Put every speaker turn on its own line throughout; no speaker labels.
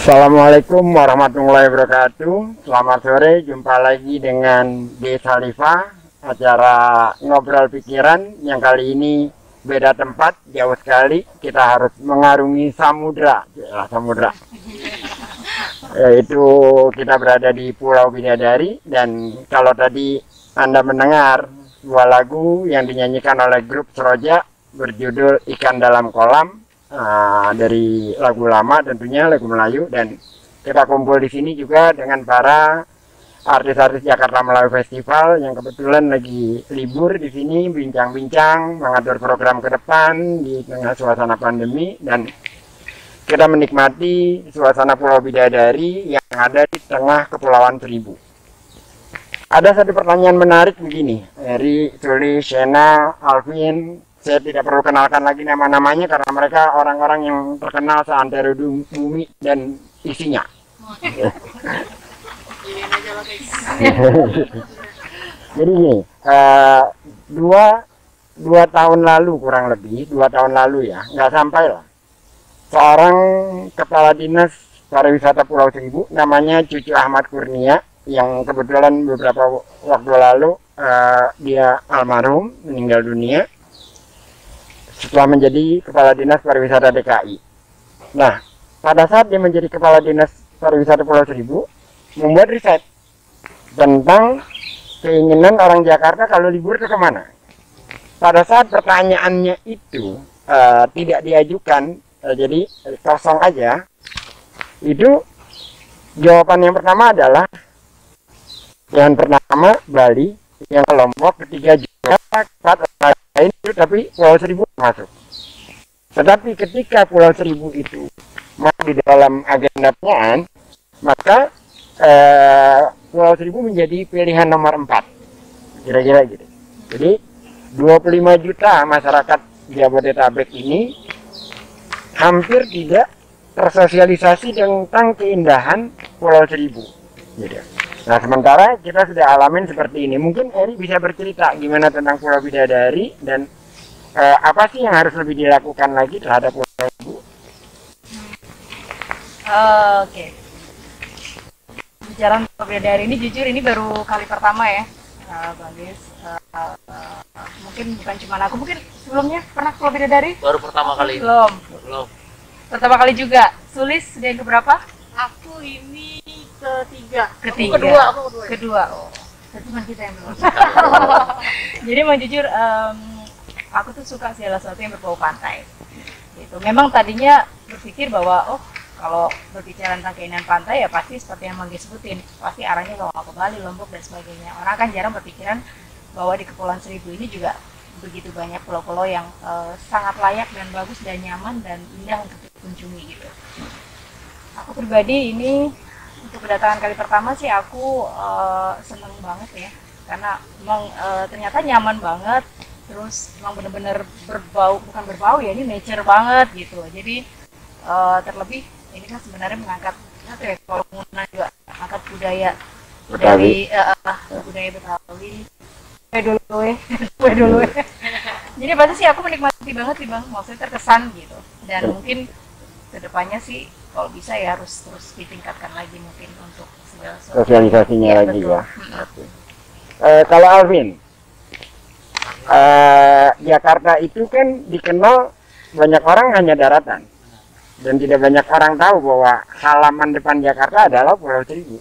Assalamualaikum warahmatullahi wabarakatuh. Selamat sore, jumpa lagi dengan Desa Liva, acara ngobrol pikiran yang kali ini beda tempat, jauh sekali. Kita harus mengarungi samudra, samudra. Yaitu kita berada di Pulau Bidadari, dan kalau tadi Anda mendengar sebuah lagu yang dinyanyikan oleh grup Seroja berjudul Ikan Dalam Kolam. Dari lagu lama, tentunya lagu Melayu, dan kita kumpul di sini juga dengan para artis-artis Jakarta Melayu Festival yang kebetulan lagi libur di sini, bincang-bincang mengatur program ke depan di tengah suasana pandemi, dan kita menikmati suasana Pulau Bidadari yang ada di tengah Kepulauan Seribu. Ada satu pertanyaan menarik begini dari Sulis, Shena, Alvin. Saya tidak perlu kenalkan lagi nama-namanya karena mereka orang-orang yang terkenal seantero bumi dan isinya. Jadi gini, dua tahun lalu kurang lebih, 2 tahun lalu ya, nggak sampai lah. Seorang kepala dinas pariwisata Pulau Seribu, namanya Cucu Ahmad Kurnia, yang kebetulan beberapa waktu lalu dia almarhum, meninggal dunia setelah menjadi Kepala Dinas Pariwisata DKI. Nah, pada saat dia menjadi Kepala Dinas Pariwisata Pulau Seribu, membuat riset tentang keinginan orang Jakarta kalau libur ke kemana. Pada saat pertanyaannya itu tidak diajukan, jadi kosong aja, itu jawaban yang pertama adalah yang pertama Bali, yang Lombok, ketiga juga empat lain itu, tapi Pulau Seribu masuk. Tetapi ketika Pulau Seribu itu masuk di dalam agenda PAN, maka Pulau Seribu menjadi pilihan nomor 4, kira-kira gitu. Jadi 25 juta masyarakat Jabodetabek ini hampir tidak tersosialisasi tentang keindahan Pulau Seribu, gitu. Nah, sementara kita sudah alamin seperti ini. Mungkin Eri bisa bercerita gimana tentang Pulau Bidadari dan apa sih yang harus lebih dilakukan lagi terhadap Pulau Seribu?
Oke. Bicara Pulau Bidadari ini, jujur ini baru kali pertama ya, Bang Des. Mungkin bukan cuma aku, mungkin sebelumnya pernah Pulau Bidadari?
Baru pertama kali.
Belum. Pertama kali juga. Sulis sudah yang keberapa?
Aku ini ketiga.
Kedua. Oh, cuma kita yang belum. Jadi mau jujur, aku tuh suka segala sesuatu yang berbau pantai. Gitu. Memang tadinya berpikir bahwa kalau berbicara tentang keindahan pantai ya pasti seperti yang Manggi sebutin, pasti arahnya ke Bali, Lombok dan sebagainya. Orang kan jarang berpikiran bahwa di Kepulauan Seribu ini juga begitu banyak pulau-pulau yang sangat layak dan bagus dan nyaman dan indah untuk dikunjungi gitu. Aku pribadi ini untuk kedatangan kali pertama sih aku seneng banget ya, karena memang ternyata nyaman banget, terus memang bener-bener bukan berbau ya, ini nature banget gitu. Jadi terlebih ini kan sebenarnya mengangkat kerumunan juga, angkat budaya Betawi. Budaya Betawi. Dulu. Jadi pasti sih aku menikmati banget sih Bang, maksudnya terkesan gitu. Dan mungkin kedepannya sih kalau bisa ya harus terus ditingkatkan lagi mungkin untuk segala sesuatu.
Sosialisasinya
Ya,
lagi
betul.
ya. Kalau Alvin, Jakarta itu kan dikenal banyak orang hanya daratan, dan tidak banyak orang tahu bahwa halaman depan Jakarta adalah Pulau Seribu.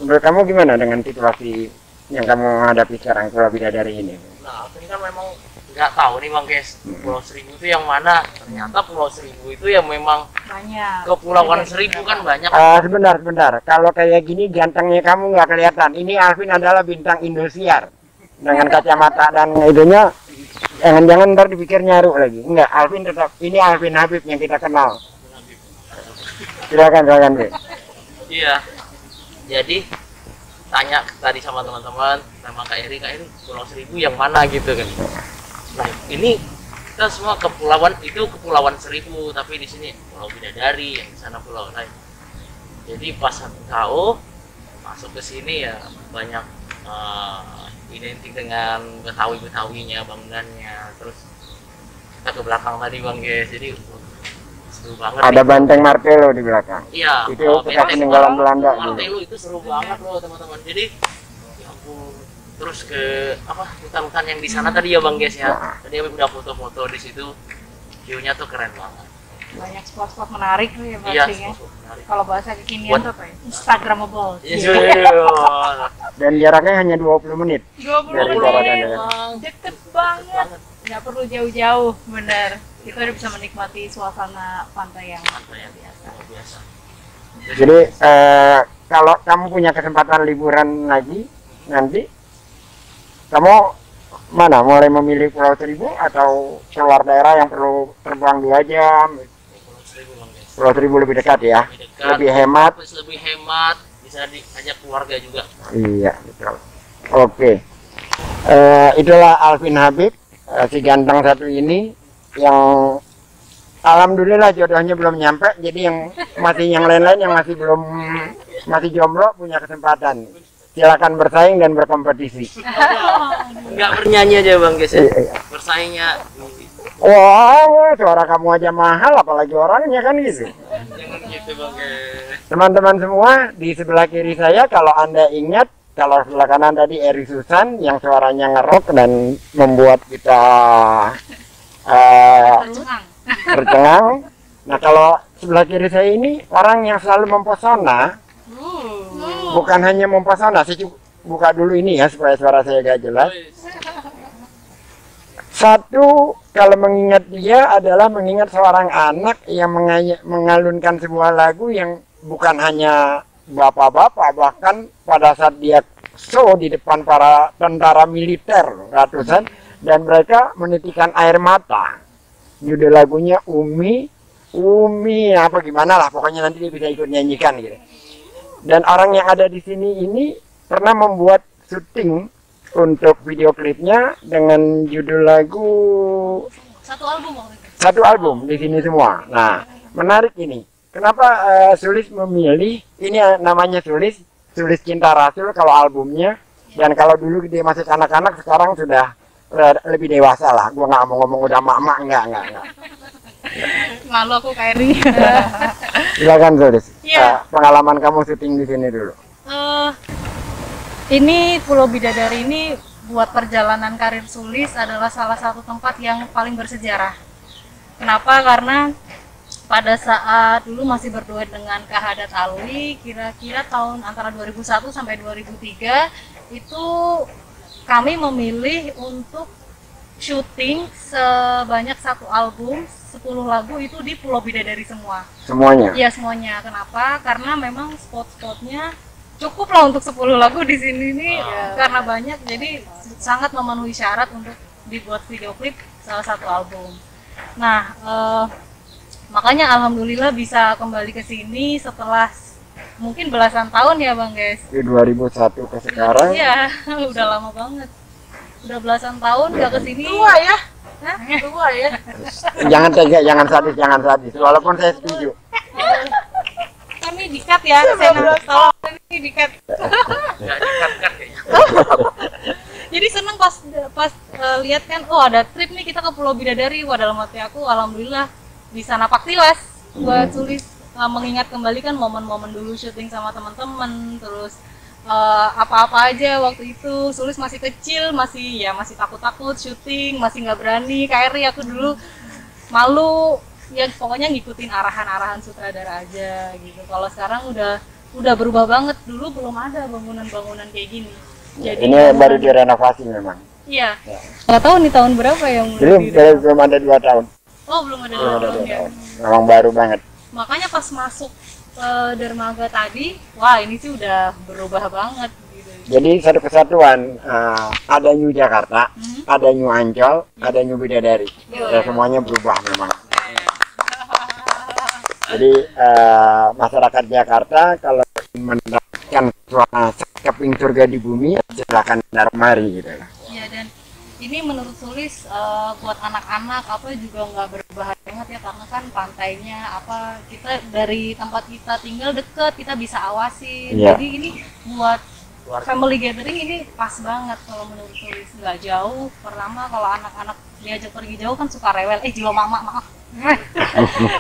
Menurut kamu gimana dengan situasi yang kamu hadapi sekarang Pulau Bidadari ini?
Nah, ini kan memang nggak tahu nih Bang Guys, Pulau Seribu itu yang mana. Ternyata Pulau Seribu itu yang memang
Banyak.
Kepulauan Seribu kan banyak.
Sebentar. Kalau kayak gini gantengnya kamu nggak kelihatan. Ini Alvin adalah bintang Indosiar dengan kacamata dan itunya. Jangan-jangan ntar dipikir nyaru lagi. Enggak, Alvin tetap. Ini Alvin Habib yang kita kenal. Silakan Dek.
Iya. Jadi tanya tadi sama teman-teman, sama Kak Eri, Pulau Seribu yang mana gitu kan. Nah, ini kita semua kepulauan itu Kepulauan Seribu, tapi di sini Pulau Bidadari, yang di sana pulau lain. Jadi pas tahu masuk ke sini ya banyak identik dengan Betawinya, bangunannya. Terus kita ke belakang tadi Bang Guys, jadi seru banget.
Ada benteng Martelo di belakang.
Iya,
Itu bekas peninggalan Belanda dulu.
Martelo itu seru banget loh teman-teman. Jadi ya ampun, terus ke apa hutan-hutan yang di sana tadi ya Bang Ges ya. Tadi aku udah foto-foto di situ. View-nya tuh keren banget.
Banyak spot-spot menarik tuh ya
Iya,
pastinya.
spot-spot menarik.
Kalau bahasa kekinian
Buat-
tuh apa ya? Instagramable.
Iya.
Dan jaraknya hanya 20 menit.
20
Dari
menit.
Baradannya.
Deket banget. Nggak perlu jauh-jauh, bener. Kita udah bisa menikmati suasana pantai yang
Pantai yang
biasa.
luar biasa.
Jadi kalau kamu punya kesempatan liburan lagi nanti, kamu mana? Mulai memilih Pulau Seribu atau keluar daerah yang perlu terbang 2 jam?
Pulau Seribu Bang Ges.
Pulau Seribu lebih dekat ya,
Lebih dekat,
lebih hemat.
terus lebih hemat, bisa diajak keluarga juga.
Iya betul. Oke, itulah Alvin Habib, si ganteng satu ini yang alhamdulillah jodohnya belum nyampe. Jadi yang lain-lain yang masih jomblo punya kesempatan. Silakan bersaing dan berkompetisi.
Enggak bernyanyi aja Bang Ges ya.
Iya.
Bersaingnya
Wah, suara kamu aja mahal, apalagi orangnya kan gitu.
jangan gitu Bang Ges.
Teman-teman semua di sebelah kiri saya, kalau Anda ingat, kalau sebelah kanan tadi Eri Susan yang suaranya ngerok dan membuat kita
Tercengang.
tercengang. Nah, kalau sebelah kiri saya ini orang yang selalu mempesona, bukan hanya mempesona. Saya buka dulu ini ya supaya suara saya gak jelas. Satu, kalau mengingat dia adalah mengingat seorang anak yang mengalunkan sebuah lagu yang bukan hanya bapak-bapak, bahkan pada saat dia show di depan para tentara militer ratusan, dan mereka menitikan air mata. Judul lagunya Umi apa gimana lah, pokoknya nanti dia bisa ikut nyanyikan gitu. Dan orang yang ada di sini ini pernah membuat syuting untuk video klipnya dengan judul lagu
Satu album waktu itu.
satu album di sini semua. Nah, menarik ini. Kenapa Sulis memilih ini namanya Sulis Cinta Rasul kalau albumnya, dan kalau dulu dia masih anak-anak, sekarang sudah lebih dewasa lah. Gua nggak mau ngomong udah mak-mak, enggak.
Malu aku Kairi.
Silakan Sulis.
Iya.
Pengalaman kamu syuting di sini dulu.
Ini Pulau Bidadari ini buat perjalanan karir Sulis adalah salah satu tempat yang paling bersejarah. Kenapa? Karena pada saat dulu masih berdua dengan Kak Hadat Alwi, kira-kira tahun antara 2001 sampai 2003 itu kami memilih untuk syuting sebanyak satu album 10 lagu itu di Pulau Bidadari semua.
Semuanya.
Iya semuanya. Kenapa? Karena memang spot-spotnya cukup lah untuk 10 lagu di sini nih karena banyak, jadi sangat memenuhi syarat untuk dibuat video klip salah satu album. Nah, makanya alhamdulillah bisa kembali ke sini setelah mungkin belasan tahun ya Bang Ges.
Di 2001 ke sekarang.
Iya, udah lama banget. Udah belasan tahun nggak ke sini.
Tua ya?
Hah?
Tua ya?
Jangan tega, jangan sadis. Walaupun saya setuju.
Kami dikat ya, saya tolong ini dikat.
Enggak dikat-kat kayaknya.
Jadi seneng pas lihat kan, oh ada trip nih kita ke Pulau Bidadari. Wah, dalam hati aku alhamdulillah bisa napak tilas buat Sulis mengingat kembali kan momen-momen dulu syuting sama teman-teman, terus apa-apa aja waktu itu. Sulis masih kecil, masih takut-takut syuting, masih nggak berani. Kairi aku dulu malu, ya pokoknya ngikutin arahan-arahan sutradara aja gitu. Kalau sekarang udah berubah banget. Dulu belum ada bangunan-bangunan kayak gini. Jadi
Ini baru direnovasi memang.
iya. Nggak tahu nih tahun berapa yang
Belum ada 2 tahun.
Oh, belum ada
Belum ada 2
tahun ya.
tahun. Memang baru banget.
Makanya pas masuk ke dermaga tadi, wah ini sih udah berubah banget gitu.
Jadi satu kesatuan, ada New Jakarta, ada New Ancol, ada New Bidadari. Ya, semuanya berubah memang. Jadi masyarakat Jakarta kalau ingin mendapatkan suasana keping surga di bumi, silakan datang kemari gitu.
Iya, dan ini menurut Sulis buat anak-anak apa juga nggak berbahaya banget ya, karena kan pantainya apa kita dari tempat kita tinggal deket, kita bisa awasin.
Iya.
Jadi ini buat family gathering ini pas banget kalau menurut Sulis, nggak jauh. Pertama kalau anak-anak diajak pergi jauh kan suka rewel, jiwa mama maaf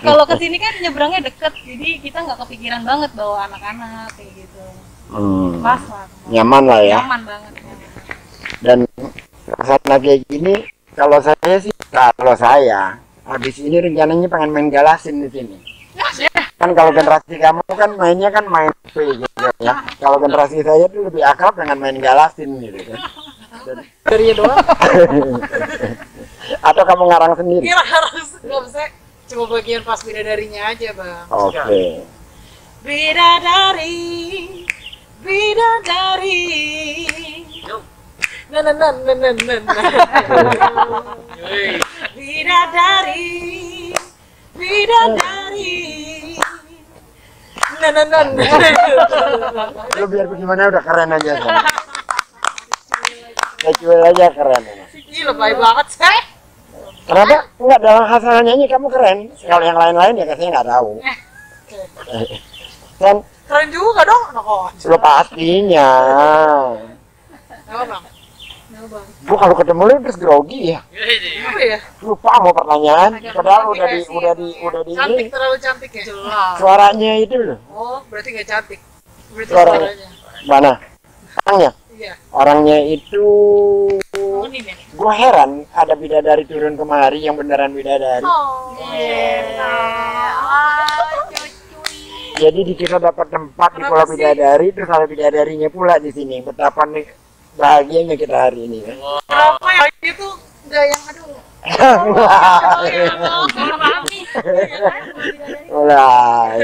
Kalau ke sini kan nyebrangnya deket, jadi kita nggak kepikiran banget bawa anak-anak kayak gitu. Pas lah.
Nyaman lah ya.
Nyaman banget.
Dan suasana kayak gini, kalau saya habis ini rencananya pengen main galasin di sini. Kan kalau generasi kamu kan mainnya kan main HP gitu ya. Kalau generasi saya tuh lebih akrab dengan main galasin gitu kan.
Dari doang.
Atau kamu ngarang sendiri?
Kira harus nggak bisa. Cuma bagian pas bidadarinya aja, Bang.
Oke.
Bidadari, bidadari. Na na na na na na. Bidadari, bidadari. Na na na na.
Lu biar gimana udah keren aja kan. Kecuali aja keren.
Gila, baik banget sih.
Kenapa? Enggak, dalam hasil nyanyi kamu keren. Kalau yang lain-lain ya saya nggak tahu. Dan
Keren juga dong, no.
lu pastinya.
Apa, Bang?
Bu kalau ketemu lu terus grogi ya.
Apa ya?
Lupa mau pertanyaan. Padahal udah di
Cantik,
ini.
terlalu cantik ya?
Suaranya itu loh.
Oh, berarti nggak cantik. Berarti
Suaranya.
suaranya.
Mana? Orangnya?
Iya.
Orangnya itu
Oh, ini nih.
gue heran ada bidadari turun kemari yang beneran bidadari.
Oh,
Jadi di kita dapat tempat di Pulau
Kenapa sih?
Bidadari, terus ada bidadarinya pula di sini. Betapa nih bahagianya kita hari ini kan.
kenapa ya itu nggak yang aduh?
mulai.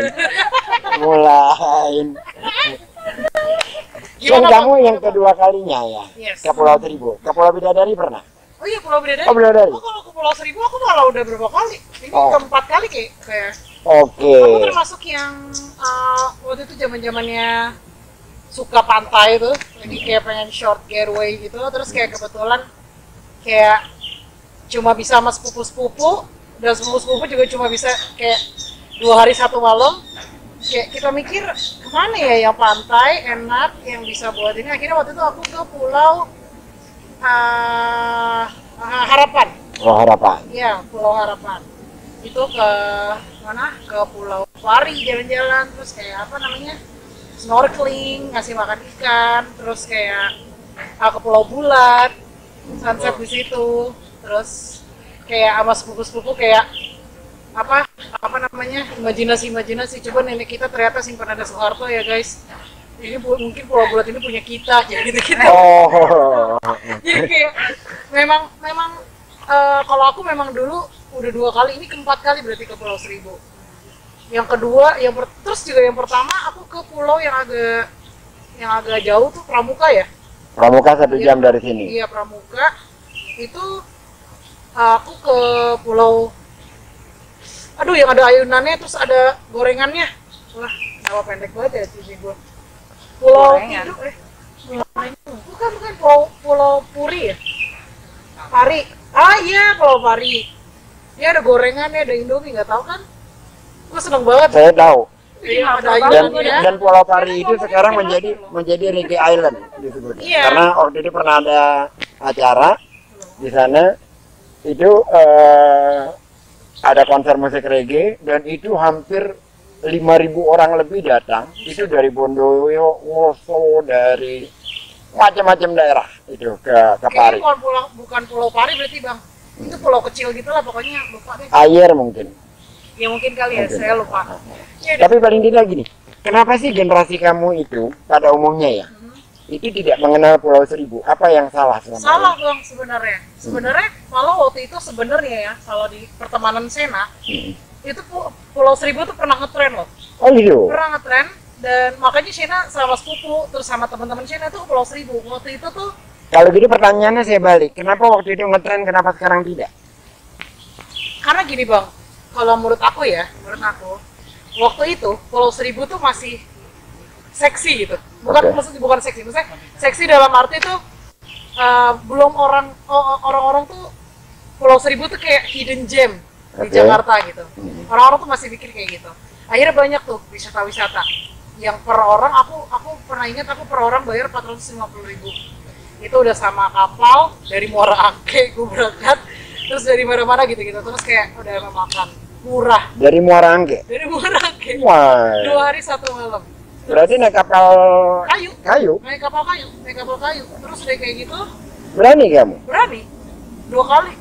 Dan
Gimana,
kamu
Bang?
yang kedua kalinya ya
Yes.
ke Pulau Seribu. Ke Pulau Bidadari pernah?
Oh iya, Pulau Bidadari.
Oh, Bidadari.
Oh, kalau ke Pulau Seribu aku malah udah berapa kali. Ini
Oh.
keempat kali kayak.
Oke.
Aku termasuk yang waktu itu zamannya suka pantai tuh, lagi kayak pengen short getaway gitu, terus kayak kebetulan kayak cuma bisa sama sepupu-sepupu, dan sepupu-sepupu juga cuma bisa kayak 2 hari 1 malam. Kayak kita mikir kemana ya yang pantai enak yang bisa buat ini. Akhirnya waktu itu aku ke Pulau Harapan.
Oh, harapan.
Iya, Pulau Harapan. Itu ke mana? Ke Pulau Pari jalan-jalan, terus kayak apa namanya? Snorkeling, ngasih makan ikan, terus kayak ke Pulau Bulat, sunset di situ. Terus kayak sama sepupu-sepupu kayak apa namanya? Imajinasi. Coba nenek kita ternyata simpan ada Soeharto ya, guys. Ini mungkin Pulau Bulat ini punya kita, jadi gitu.
Oh.
Jadi kayak memang kalau aku memang dulu udah 2 kali, ini keempat kali berarti ke Pulau Seribu. Yang kedua, terus juga yang pertama aku ke pulau yang agak jauh tuh Pramuka ya.
Pramuka 1 jam dari sini.
Iya, Pramuka. Itu aku ke pulau, aduh yang ada ayunannya terus ada gorengannya. Wah, nama pendek banget ya sini gua. Pulau
Gorengan.
Tidu, bukan pulau Puri ya. Pari. Ah iya, Pulau Pari. Ini ada gorengannya, ada Indomie, nggak tahu kan? Gue seneng banget.
Saya tahu.
Iya, ada
Dan
ayunannya.
dan Pulau Pari itu sekarang menjadi Reggae Island disebutnya.
Iya.
Karena waktu itu pernah ada acara di sana itu ada konser musik reggae dan itu hampir 5.000 orang lebih datang. Itu dari Bondowoso, dari macam-macam daerah itu ke Pari.
Kayaknya bukan pulau Pari berarti Bang. Itu pulau kecil gitu lah pokoknya, lupa deh.
Air mungkin.
Ya mungkin kali ya,
Mungkin.
saya lupa. Ya,
Tapi paling tidak gini, kenapa sih generasi kamu itu pada umumnya ya itu tidak mengenal Pulau Seribu? Apa yang salah selama
salah
ini?
Bang sebenarnya. Sebenarnya malah waktu itu sebenarnya ya, kalau di pertemanan Sena, itu Pulau Seribu tuh pernah ngetren loh.
Oh gitu.
Pernah ngetren dan makanya Sena sama sepupu terus sama teman-teman Sena tuh ke Pulau Seribu. Waktu itu tuh
Kalau gitu pertanyaannya saya balik, kenapa waktu itu ngetren, kenapa sekarang tidak?
karena gini Bang, kalau menurut aku waktu itu Pulau Seribu tuh masih seksi gitu. Maksudnya bukan seksi, maksudnya seksi dalam arti tuh belum orang-orang tuh Pulau Seribu tuh kayak hidden gem di Jakarta gitu. Orang-orang tuh masih pikir kayak gitu. Akhirnya banyak tuh wisata-wisata yang per orang aku pernah ingat aku per orang bayar 450.000. Itu udah sama kapal dari Muara Angke gue berangkat terus dari mana-mana gitu-gitu, terus kayak udah makan murah
Dari Muara Angke.
dari Muara Angke.
Wah.
2 hari 1 malam.
Berarti naik kapal
Kayu,
kayu.
naik kapal kayu, terus udah kayak gitu
Berani kamu?
berani 2 kali.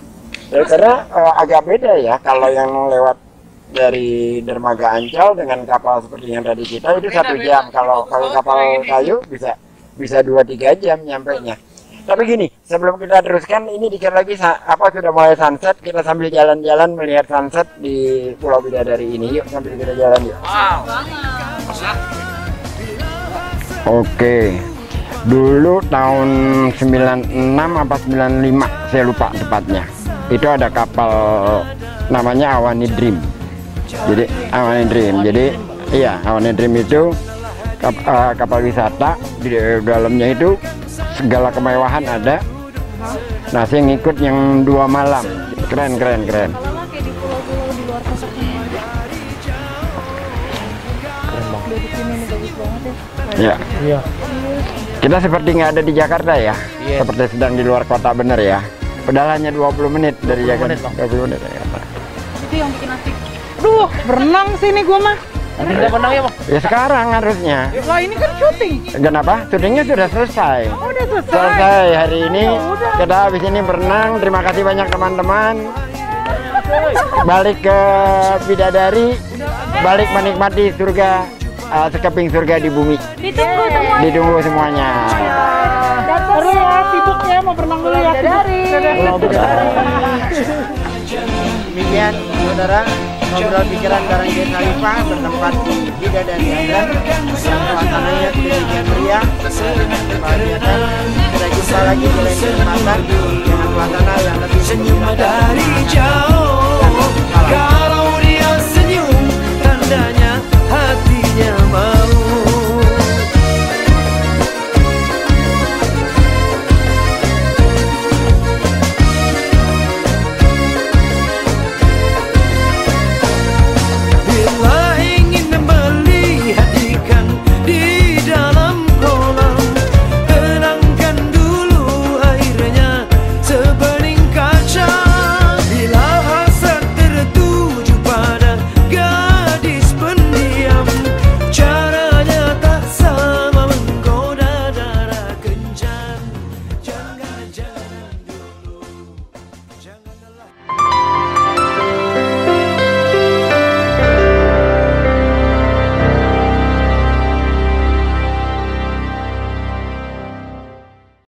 Karena agak beda ya kalau yang lewat dari dermaga Ancol dengan kapal seperti yang tadi kita itu
Beda,
1
beda.
jam. Kalau kapal kayu bisa 2-3 jam nyampainya. Tapi gini, sebelum kita teruskan, ini dikit lagi sudah mulai sunset. Kita sambil jalan-jalan melihat sunset di Pulau Bidadari ini. Yuk, sambil kita jalan yuk.
Wow.
Oke. Dulu tahun 96 apa 95, saya lupa tepatnya. Itu ada kapal namanya Awani Dream. Jadi Awani Dream. Jadi iya, Awani Dream itu kapal wisata. Di dalamnya itu segala kemewahan ada. Nah, saya ngikut yang 2 malam. Keren.
Lama kayak di pulau-pulau di luar kota semua. Dari sini ini bagus banget ya.
Ya.
Iya.
Kita seperti nggak ada di Jakarta ya.
Iya.
Seperti sedang di luar kota bener ya. Padahal hanya 20 menit dari
20
Jakarta.
menit, Bang.
20 menit ya.
Itu yang bikin asik.
Aduh, berenang sini gua mah.
Nanti kita menang ya, Bang.
Ya sekarang harusnya.
Lah ini kan syuting.
Kenapa? Syutingnya sudah selesai.
Oh, udah selesai.
Selesai hari ini. Kita habis ini berenang. Terima kasih banyak teman-teman. Balik ke Bidadari. Balik menikmati surga, sekeping surga di bumi.
Ditunggu semua.
Ditunggu semuanya.
Terus ya, sibuk ya mau berenang dulu ya.
Pulau Bidadari. Demikian, saudara, ngobrol pikiran bareng Gen Khalifah bertempat di Bidadari Island yang suasananya demikian meriah, membahagiakan. Kita jumpa lagi di lain kesempatan dengan suasana yang lebih
Senyum dari jauh.